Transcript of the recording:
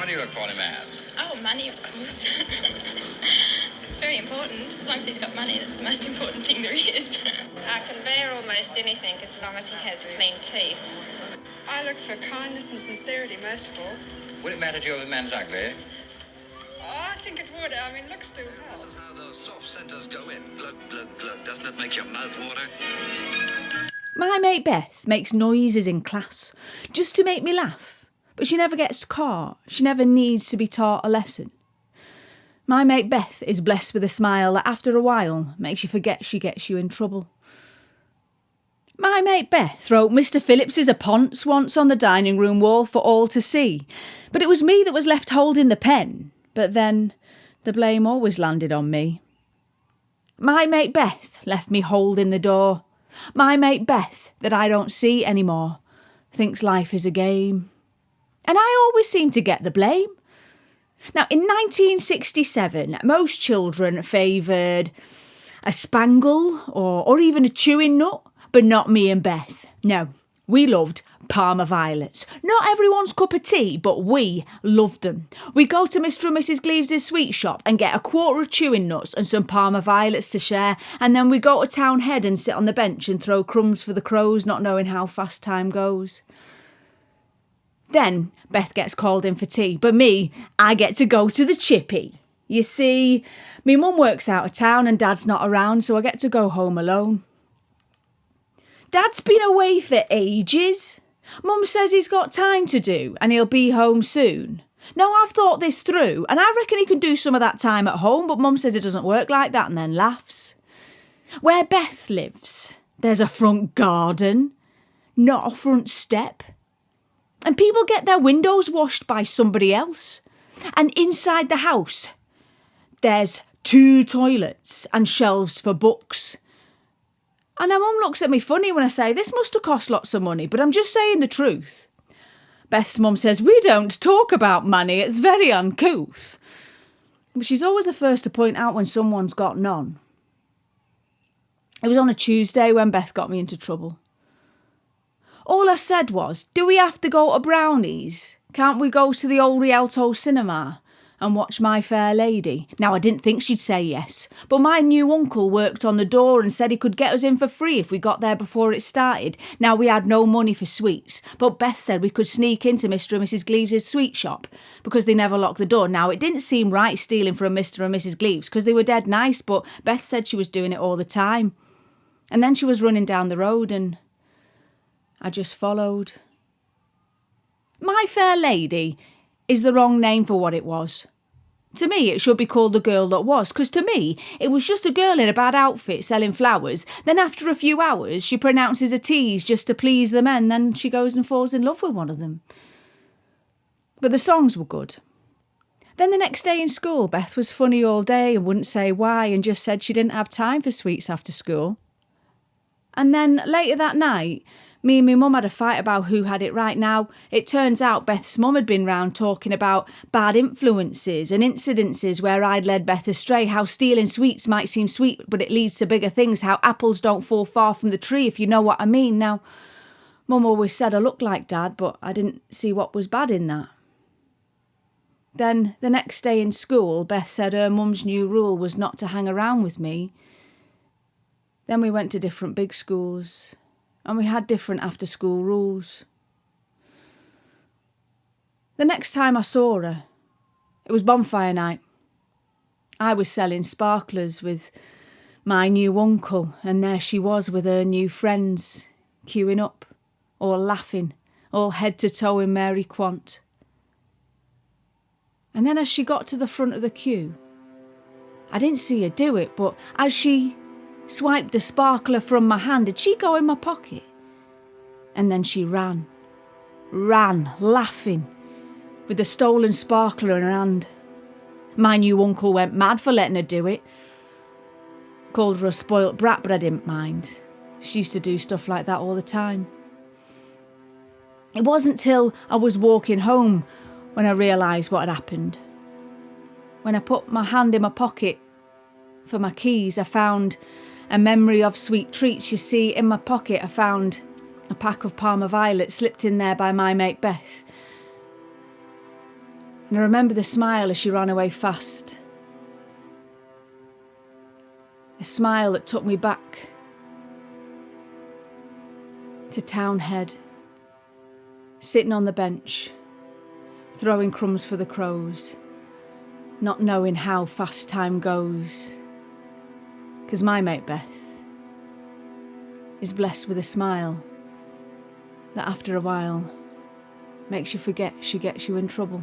What do you look for in a man? Oh, money, of course. It's very important. As long as he's got money, that's the most important thing there is. I can bear almost anything as long as he has clean teeth. I look for kindness and sincerity most of all. Would it matter to you if a man's ugly? Oh, I think it would. I mean, looks do help. This is how those soft centers go in. Glug, glug, glug. Doesn't it make your mouth water? My mate Beth makes noises in class just to make me laugh, but she never gets caught. She never needs to be taught a lesson. My mate Beth is blessed with a smile that after a while makes you forget she gets you in trouble. My mate Beth wrote Mr. Phillips's a ponce once on the dining room wall for all to see, but it was me that was left holding the pen, but then the blame always landed on me. My mate Beth left me holding the door. My mate Beth, that I don't see anymore, thinks life is a game. And I always seem to get the blame. Now, in 1967, most children favoured a spangle or even a chewing nut, but not me and Beth. No, we loved Palma violets. Not everyone's cup of tea, but we loved them. We go to Mr. and Mrs. Gleaves' sweet shop and get a quarter of chewing nuts and some Palma violets to share, and then we go to Town Head and sit on the bench and throw crumbs for the crows, not knowing how fast time goes. Then Beth gets called in for tea, but me, I get to go to the chippy. You see, me mum works out of town and Dad's not around, so I get to go home alone. Dad's been away for ages. Mum says he's got time to do and he'll be home soon. Now, I've thought this through and I reckon he can do some of that time at home, but Mum says it doesn't work like that and then laughs. Where Beth lives, there's a front garden, not a front step. And people get their windows washed by somebody else. And inside the house, there's 2 toilets and shelves for books. And her mum looks at me funny when I say, this must have cost lots of money, but I'm just saying the truth. Beth's mum says, we don't talk about money, it's very uncouth. But she's always the first to point out when someone's got none. It was on a Tuesday when Beth got me into trouble. All I said was, do we have to go to Brownies? Can't we go to the old Rialto cinema and watch My Fair Lady? Now, I didn't think she'd say yes, but my new uncle worked on the door and said he could get us in for free if we got there before it started. Now, we had no money for sweets, but Beth said we could sneak into Mr. and Mrs. Gleaves' sweet shop because they never locked the door. Now, it didn't seem right stealing from Mr. and Mrs. Gleaves because they were dead nice, but Beth said she was doing it all the time. And then she was running down the road and I just followed. My Fair Lady is the wrong name for what it was. To me, it should be called The Girl That Was, because to me, it was just a girl in a bad outfit selling flowers. Then after a few hours, she pronounces a tease just to please the men, then she goes and falls in love with one of them. But the songs were good. Then the next day in school, Beth was funny all day and wouldn't say why and just said she didn't have time for sweets after school. And then later that night, me and my mum had a fight about who had it right. Now, it turns out Beth's mum had been round talking about bad influences and incidences where I'd led Beth astray, how stealing sweets might seem sweet, but it leads to bigger things, how apples don't fall far from the tree, if you know what I mean. Now, Mum always said I looked like Dad, but I didn't see what was bad in that. Then, the next day in school, Beth said her mum's new rule was not to hang around with me. Then we went to different big schools. And we had different after-school rules. The next time I saw her, it was bonfire night. I was selling sparklers with my new uncle, and there she was with her new friends, queuing up, all laughing, all head to toe in Mary Quant. And then as she got to the front of the queue, I didn't see her do it, but as she swiped the sparkler from my hand, did she go in my pocket? And then she ran, laughing, with the stolen sparkler in her hand. My new uncle went mad for letting her do it. Called her a spoilt brat, but I didn't mind. She used to do stuff like that all the time. It wasn't till I was walking home when I realised what had happened. When I put my hand in my pocket for my keys, I found a memory of sweet treats. You see, in my pocket I found a pack of Palma violets slipped in there by my mate Beth. And I remember the smile as she ran away fast. A smile that took me back to Townhead, sitting on the bench, throwing crumbs for the crows, not knowing how fast time goes. 'Cause my mate Beth is blessed with a smile that after a while makes you forget she gets you in trouble.